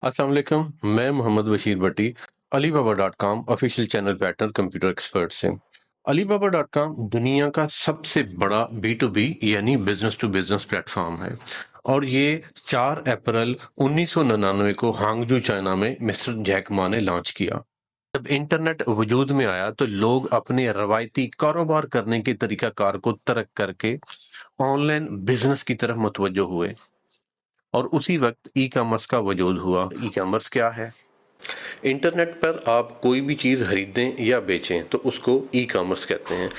अस्सलाम वालेकुम। मैं मोहम्मद बशीर भट्टी Alibaba.com official channel partner computer expert से। Alibaba.com दुनिया का सबसे बड़ा B2B यानी बिजनेस टू बिजनेस प्लेटफॉर्म है और ये 4 अप्रैल 1999 को हांगजू चाइना में मिस्टर जैक मा ने लॉन्च किया। जब इंटरनेट वजूद में आया तो लोग अपने रवायती कारोबार करने के तरीकाकार को तर्क करके ऑनलाइन बिजनेस की तरफ मुतवज्जो हुए और उसी वक्त ई कॉमर्स का वजूद हुआ। ई कॉमर्स क्या है? इंटरनेट पर आप कोई भी चीज़ खरीदें या बेचें तो उसको ई कॉमर्स कहते हैं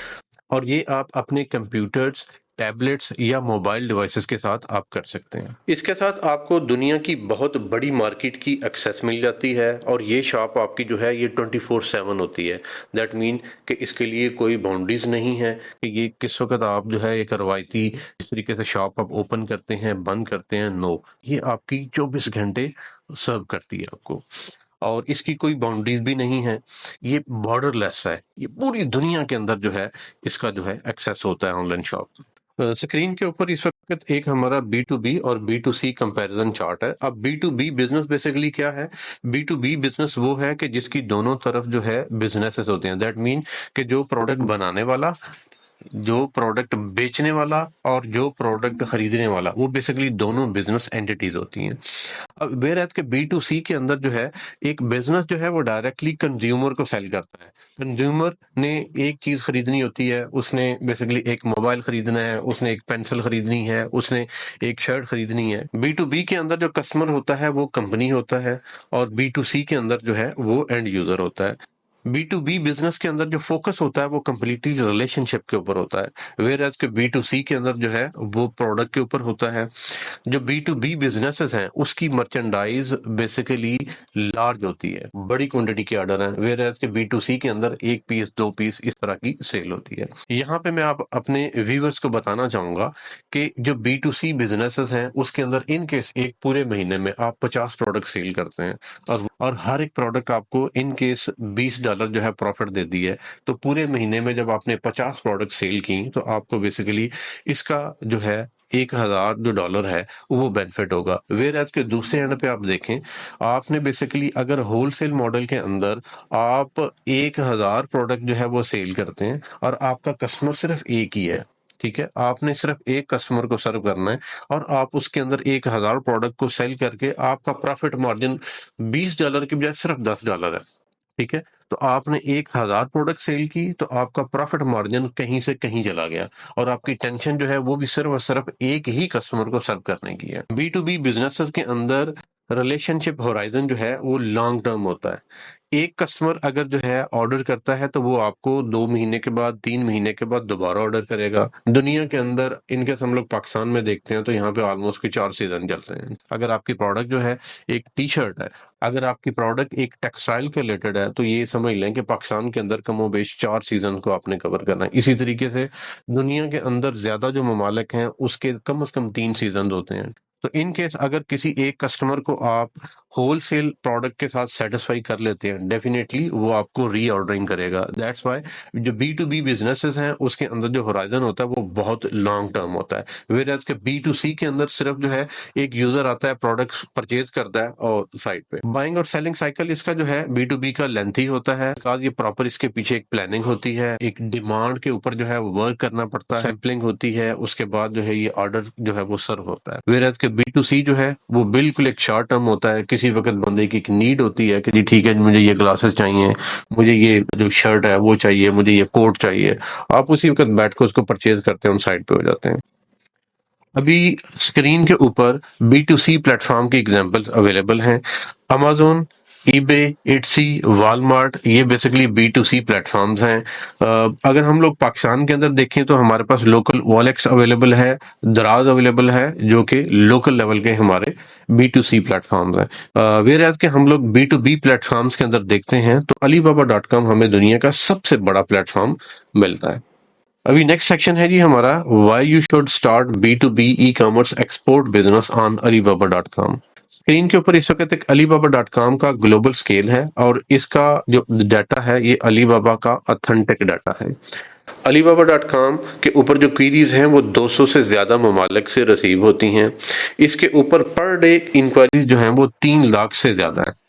और ये आप अपने कंप्यूटर्स, टैबलेट्स या मोबाइल डिवाइसेस के साथ आप कर सकते हैं। इसके साथ आपको दुनिया की बहुत बड़ी मार्केट की एक्सेस मिल जाती है और ये शॉप आपकी जो है ये 24/7 होती है। दैट मीन कि इसके लिए कोई बाउंड्रीज नहीं है कि ये किस वक्त आप जो है एक रवायती इस तरीके से शॉप आप ओपन करते हैं, बंद करते हैं। नो, ये आपकी 24 घंटे सर्व करती है आपको और इसकी कोई बाउंड्रीज भी नहीं है। ये बॉर्डरलेस है। ये पूरी दुनिया के अंदर जो है इसका जो है एक्सेस होता है ऑनलाइन शॉप। स्क्रीन के ऊपर इस वक्त एक हमारा B2B और B2C कंपैरिजन चार्ट है। अब B2B बिजनेस बेसिकली क्या है? B2B बिजनेस वो है कि जिसकी दोनों तरफ जो है बिजनेसेस होते हैं। दैट मीन कि जो प्रोडक्ट बनाने वाला, जो प्रोडक्ट बेचने वाला और जो प्रोडक्ट खरीदने वाला, वो बेसिकली दोनों बिजनेस एंटिटीज होती हैं। अब वेयर एज के B2C के अंदर जो है एक बिजनेस जो है वो डायरेक्टली कंज्यूमर को सेल करता है। कंज्यूमर ने एक चीज खरीदनी होती है, उसने बेसिकली एक मोबाइल खरीदना है, उसने एक पेंसिल खरीदनी है, उसने एक शर्ट खरीदनी है। B2B के अंदर जो कस्टमर होता है वो कंपनी होता है और B2C के अंदर जो है वो एंड यूजर होता है। B2B बिजनेस के अंदर जो फोकस होता है वो कम्प्लीटली रिलेशनशिप के ऊपर होता है, वेयर एज के B2C के अंदर जो है वो प्रोडक्ट के ऊपर होता है। जो B2B बिजनेसेस हैं उसकी मर्चेंडाइज बेसिकली लार्ज होती है, बड़ी क्वांटिटी के ऑर्डर हैं, वेयर एज के B2C के अंदर 1 पीस 2 पीस इस तरह की सेल होती है। यहाँ पे मैं आप अपने व्यूअर्स को बताना चाहूंगा कि जो B2C बिजनेसेस हैं उसके अंदर इन केस एक पूरे महीने में आप 50 प्रोडक्ट सेल करते हैं और हर एक प्रोडक्ट आपको इन केस $20 जो है प्रॉफिट दे दी है, तो पूरे महीने में जब आपने 50 प्रोडक्ट सेल की तो आपको बेसिकली इसका जो है 1,000 जो डॉलर है वो बेनिफिट होगा। वेयर एज के दूसरे एंड पे आप देखें, आपने बेसिकली अगर होलसेल मॉडल के अंदर आप 1,000 प्रोडक्ट जो है वो सेल करते हैं और आपका कस्टमर सिर्फ एक ही है, ठीक है, आपने सिर्फ एक कस्टमर को सर्व करना है और आप उसके अंदर 1,000 प्रोडक्ट को सेल करके आपका प्रॉफिट मार्जिन $20 की बजाय सिर्फ $10 है, ठीक है। तो आपने 1,000 प्रोडक्ट सेल की तो आपका प्रॉफिट मार्जिन कहीं से कहीं चला गया और आपकी टेंशन जो है वो भी सिर्फ और सिर्फ एक ही कस्टमर को सर्व करने की है। B2B बिजनेसेस के अंदर रिलेशनशिप होराइजन जो है वो लॉन्ग टर्म होता है। एक कस्टमर अगर जो है ऑर्डर करता है तो वो आपको 2 महीने के बाद, 3 महीने के बाद दोबारा ऑर्डर करेगा। दुनिया के अंदर इनके हम लोग पाकिस्तान में देखते हैं तो यहाँ पे ऑलमोस्ट के 4 सीजन चलते हैं। अगर आपकी प्रोडक्ट जो है एक T-शर्ट है, अगर आपकी प्रोडक्ट एक टेक्सटाइल के रिलेटेड है तो ये समझ लें कि पाकिस्तान के अंदर कमोबेश 4 सीजन को आपने कवर करना है। इसी तरीके से दुनिया के अंदर ज्यादा जो ममालिक हैं उसके कम से कम 3 सीजन होते हैं। तो इन केस अगर किसी एक कस्टमर को आप होलसेल प्रोडक्ट के साथ सेटिस्फाई कर लेते हैं, डेफिनेटली वो आपको री ऑर्डरिंग करेगा। दैट्स वाई जो B2B बिजनेसेस हैं उसके अंदर जो होराइजन होता है वो बहुत लॉन्ग टर्म होता है, वेयर एज के B2C के अंदर सिर्फ जो है एक यूजर आता है, प्रोडक्ट परचेज करता है और साइड पे बाइंग और सेलिंग साइकिल इसका जो है B2B का लेंथी होता है, बिकॉज ये प्रॉपर इसके पीछे एक प्लानिंग होती है, एक डिमांड के ऊपर जो है वर्क करना पड़ता है, सैम्पलिंग होती है, उसके बाद जो है ये ऑर्डर जो है वो सर्व होता है। वेयर एज के B2C जो है वो बिल्कुल एक शॉर्ट टर्म होता है। किसी वक्त बंदे की एक नीड होती है कि जी ठीक है, मुझे ये ग्लासेस चाहिए, मुझे ये जो शर्ट है वो चाहिए, मुझे ये कोट चाहिए, आप उसी वक्त बैठ कर उसको परचेज करते हैं, उन साइड पे हो जाते हैं। अभी स्क्रीन के ऊपर B2C प्लेटफॉर्म के एग्जांपल्स अवेलेबल हैं। अमेजोन, ईबे, इट्सी, वॉलमार्ट, ये बेसिकली B2C प्लेटफॉर्म्स हैं। अगर हम लोग पाकिस्तान के अंदर देखें तो हमारे पास लोकल वॉलेक्स अवेलेबल है, दराज अवेलेबल है, जो कि लोकल लेवल के हमारे B2C प्लेटफॉर्म्स हैं। वेयर एज के हम लोग B2B प्लेटफॉर्म्स के अंदर देखते हैं तो Alibaba.com हमें दुनिया का सबसे बड़ा प्लेटफॉर्म मिलता है। अभी नेक्स्ट सेक्शन है जी हमारा, why you should start B2B e commerce export business on Alibaba.com। Screen के ऊपर इस वक्त एक Alibaba.com का ग्लोबल स्केल है और इसका जो डाटा है ये Alibaba का ऑथेंटिक डाटा है। Alibaba.com के ऊपर जो क्वीरीज हैं वो 200 से ज़्यादा ममालिक से रिसीव होती हैं। इसके ऊपर पर डे इंक्वायरीज जो हैं वो 3 लाख से ज़्यादा है।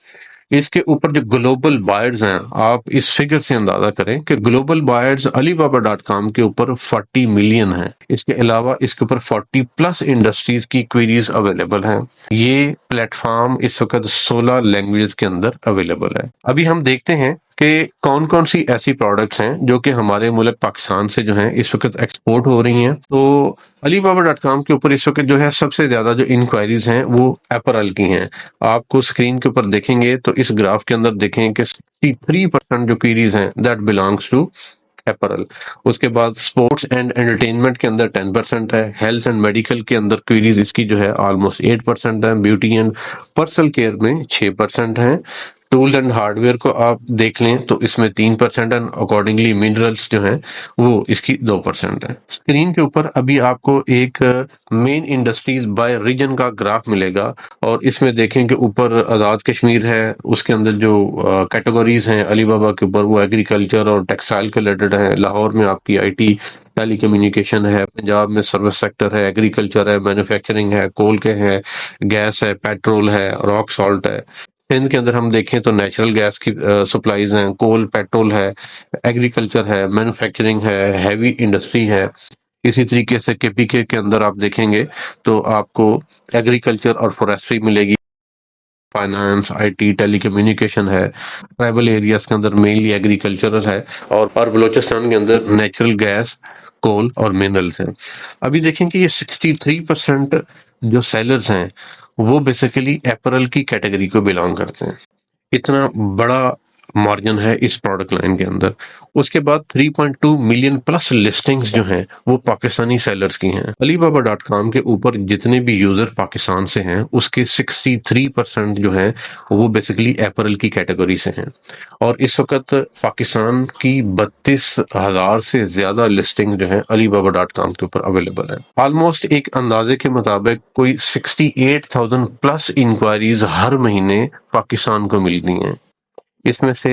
इसके ऊपर जो ग्लोबल बायर्स हैं, आप इस फिगर से अंदाजा करें कि ग्लोबल बायर्स Alibaba.com के ऊपर 40 मिलियन हैं। इसके अलावा इसके ऊपर 40 प्लस इंडस्ट्रीज की क्वेरीज अवेलेबल हैं। ये प्लेटफॉर्म इस वक्त 16 लैंग्वेज के अंदर अवेलेबल है। अभी हम देखते हैं कि कौन कौन सी ऐसी प्रोडक्ट्स हैं जो कि हमारे मुल्क पाकिस्तान से जो हैं इस वक्त एक्सपोर्ट हो रही हैं। तो Alibaba.com के ऊपर इस वक्त जो है सबसे ज्यादा जो इंक्वायरीज हैं वो एपरल की हैं। आपको स्क्रीन के ऊपर देखेंगे तो इस ग्राफ के अंदर देखें कि 63% जो क्वेरीज हैं दैट बिलोंग्स टू एपरल। उसके बाद स्पोर्ट्स एंड एंटरटेनमेंट के अंदर 10% है। हेल्थ एंड मेडिकल के अंदर क्वेरीज इसकी जो है ऑलमोस्ट 8% है। ब्यूटी एंड पर्सनल केयर में 6% है। टूल्स एंड हार्डवेयर को आप देख लें तो इसमें 3% एंड अकॉर्डिंगली मिनरल्स जो हैं वो इसकी 2% है। स्क्रीन के ऊपर अभी आपको एक मेन इंडस्ट्रीज बाय रीजन का ग्राफ मिलेगा और इसमें देखें कि ऊपर आज़ाद कश्मीर है, उसके अंदर जो कैटेगरीज हैं अलीबाबा के ऊपर वो एग्रीकल्चर और टेक्सटाइल के रिलेटेड है। लाहौर में आपकी IT टेली कम्युनिकेशन है। पंजाब में सर्विस सेक्टर है, एग्रीकल्चर है, मैन्युफैक्चरिंग है, कोल के हैं, गैस है, पेट्रोल है, रॉक सॉल्ट है। सिंध के अंदर हम देखें तो नेचुरल गैस की सप्लाईज हैं, कोल पेट्रोल है, एग्रीकल्चर है, मैन्युफैक्चरिंग है, हैवी इंडस्ट्री है। इसी तरीके से KPK के अंदर आप देखेंगे तो आपको एग्रीकल्चर और फॉरेस्ट्री मिलेगी, फाइनेंस, IT टेलीकम्युनिकेशन है। ट्राइबल एरियाज के अंदर मेनली एग्रीकल्चरल है और बलोचिस्तान के अंदर नेचुरल गैस, कोल और मिनरल्स हैं। अभी देखें कि ये 63% जो सेलर्स हैं वो बेसिकली एपरल की कैटेगरी को बिलोंग करते हैं। इतना बड़ा मार्जिन है इस प्रोडक्ट लाइन के अंदर। उसके बाद 3.2 मिलियन प्लस लिस्टिंग्स जो हैं वो पाकिस्तानी सेलर्स की हैं। Alibaba.com के ऊपर जितने भी यूजर पाकिस्तान से हैं उसके 63% जो हैं वो बेसिकली एपरल की कैटेगरी से हैं। और इस वक्त पाकिस्तान की 32,000 से ज्यादा लिस्टिंग जो है Alibaba.com के ऊपर अवेलेबल है। ऑलमोस्ट एक अंदाजे के मुताबिक कोई 68,000 प्लस इंक्वायरीज हर महीने पाकिस्तान को मिलती हैं। इसमें से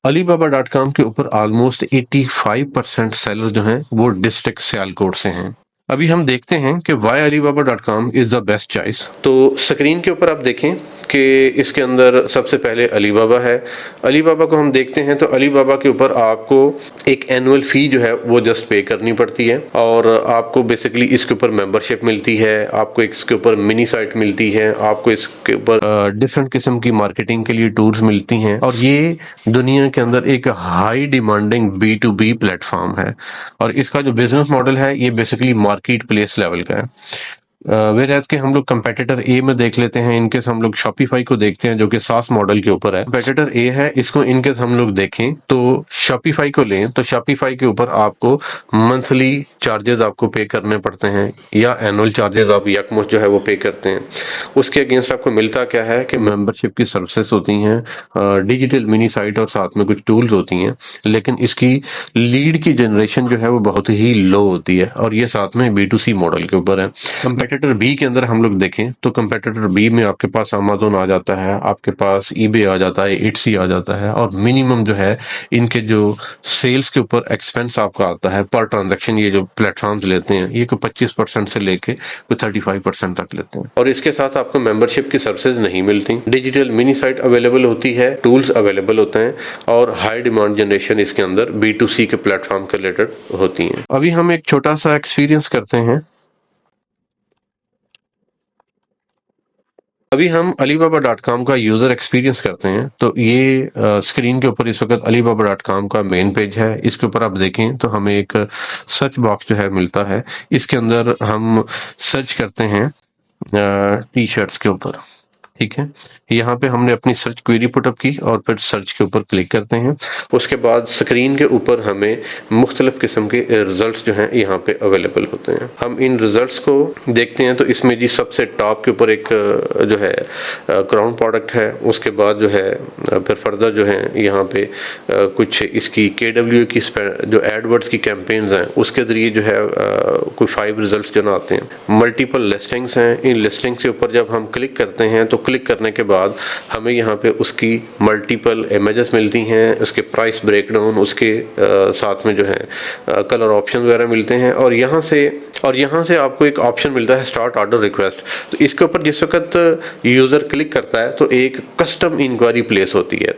Alibaba.com के ऊपर ऑलमोस्ट 85% सेलर जो हैं वो डिस्ट्रिक्ट सियालकोट से हैं। अभी हम देखते हैं कि why Alibaba.com is the best choice. तो स्क्रीन के ऊपर आप देखें कि इसके अंदर सबसे पहले अलीबाबा है। अलीबाबा को हम देखते हैं तो अलीबाबा के ऊपर आपको एक एनुअल फी जो है वो जस्ट पे करनी पड़ती है और आपको बेसिकली इसके ऊपर मेंबरशिप मिलती है, आपको इसके ऊपर मिनी साइट मिलती है, आपको इसके ऊपर डिफरेंट किस्म की मार्केटिंग के लिए टूल्स मिलती हैं और ये दुनिया के अंदर एक हाई डिमांडिंग B2B प्लेटफॉर्म है। और इसका जो बिजनेस मॉडल है ये बेसिकली मार्केट प्लेस लेवल का है। वेर एज के हम लोग कंपेटिटर ए में देख लेते हैं। इनकेस हम लोग शॉपिफाई को देखते हैं जो कि सास मॉडल के ऊपर है। कंपेटिटर ए है, इसको इनकेस हम लोग देखें तो शॉपिफाई को लें तो शॉपिफाई के ऊपर आपको मंथली चार्जेस आपको पे करने पड़ते हैं या एनुअल चार्जेस आप यकमुश्त जो है वो पे करते हैं। उसके अगेंस्ट आपको मिलता क्या है कि मेंबरशिप की सर्विसेज होती हैं, डिजिटल मिनी साइट और साथ में कुछ टूल्स होती हैं, लेकिन इसकी लीड की जनरेशन जो है वो बहुत ही लो होती है और ये साथ में B2C मॉडल के ऊपर है। कंपेटिटर बी के अंदर हम लोग देखें तो कंपेटिटर बी में आपके पास अमेज़न आ जाता है, आपके पास eBay आ जाता है, Etsy आ जाता है और मिनिमम जो है इनके जो सेल्स के ऊपर एक्सपेंस आपका आता है पर ट्रांजैक्शन, ये जो प्लेटफॉर्म्स लेते हैं ये कोई 25% से लेके कोई 35% तक लेते हैं। और इसके साथ आपको मेंबरशिप की सर्विसेज नहीं मिलती। डिजिटल मिनी साइट अवेलेबल होती है, टूल्स अवेलेबल होते हैं और हाई डिमांड जनरेशन इसके अंदर B2C के प्लेटफॉर्म के रिलेटेड होती है। अभी हम एक छोटा सा एक्सपीरियंस करते हैं। अभी हम Alibaba.com का यूजर एक्सपीरियंस करते हैं तो ये स्क्रीन के ऊपर इस वक्त Alibaba.com का मेन पेज है। इसके ऊपर आप देखें तो हमें एक सर्च बॉक्स जो है मिलता है। इसके अंदर हम सर्च करते हैं टी शर्ट्स के ऊपर, ठीक है। यहाँ पे हमने अपनी सर्च क्वेरी पुटअप की और फिर सर्च के ऊपर क्लिक करते हैं। उसके बाद स्क्रीन के ऊपर हमें मुख्तलिफ किस्म के रिजल्ट्स जो हैं यहाँ पे अवेलेबल होते हैं। हम इन रिजल्ट्स को देखते हैं तो इसमें जी सबसे टॉप के ऊपर एक जो है क्राउन प्रोडक्ट है। उसके बाद जो है फिर फर्दर जो है यहाँ पे कुछ इसकी KW की जो एडवर्ड्स की कैंपेन्स हैं उसके ज़रिए जो है कुछ 5 रिजल्ट्स जो आते हैं। मल्टीपल लिस्टिंग्स हैं, इन लिस्टिंग्स के ऊपर जब हम क्लिक करते हैं तो क्लिक करने के बाद हमें यहाँ पे उसकी मल्टीपल इमेजेस मिलती हैं, उसके प्राइस ब्रेकडाउन, उसके साथ में जो है कलर ऑप्शन वगैरह मिलते हैं। और यहाँ से आपको एक ऑप्शन मिलता है स्टार्ट ऑर्डर रिक्वेस्ट। तो इसके ऊपर जिस वक्त यूज़र क्लिक करता है तो एक कस्टम इंक्वायरी प्लेस होती है।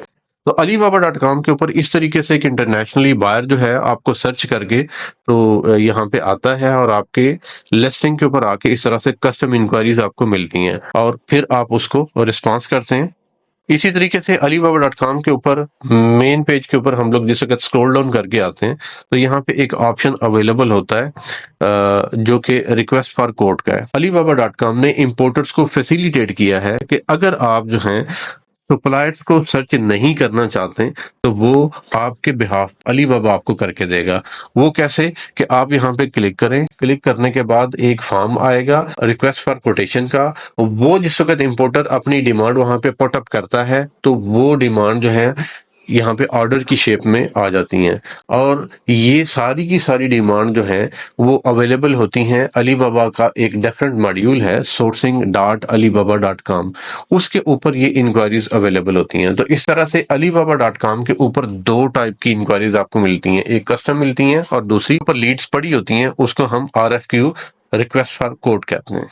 तो Alibaba.com के ऊपर इस तरीके से एक इंटरनेशनली बायर जो है आपको सर्च करके तो यहाँ पे आता है और आपके लिस्टिंग के ऊपर आके इस तरह से कस्टम इंक्वायरीज आपको मिलती हैं और फिर आप उसको रिस्पॉन्स करते हैं। इसी तरीके से Alibaba.com के ऊपर मेन पेज के ऊपर हम लोग जिस वक्त स्क्रॉल डाउन करके आते हैं तो यहाँ पे एक ऑप्शन अवेलेबल होता है जो कि रिक्वेस्ट फॉर कोड का है। Alibaba.com ने इंपोर्टर्स को फैसिलिटेट किया है कि अगर आप जो हैं सप्लायर्स को सर्च नहीं करना चाहते तो वो आपके बिहाफ अलीबाबा आपको करके देगा। वो कैसे कि आप यहाँ पे क्लिक करें, क्लिक करने के बाद एक फॉर्म आएगा रिक्वेस्ट फॉर कोटेशन का। वो जिस वक्त इंपोर्टर अपनी डिमांड वहां पे पुटअप करता है तो वो डिमांड जो है यहाँ पे ऑर्डर की शेप में आ जाती हैं और ये सारी की सारी डिमांड जो है वो अवेलेबल होती हैं। अलीबाबा का एक डिफरेंट मॉड्यूल है sourcing.alibaba.com, उसके ऊपर ये इंक्वायरीज अवेलेबल होती हैं। तो इस तरह से Alibaba.com के ऊपर दो टाइप की इंक्वायरीज आपको मिलती हैं, एक कस्टम मिलती हैं और दूसरी पर लीड्स पड़ी होती हैं, उसको हम RFQ रिक्वेस्ट फॉर कोड कहते हैं।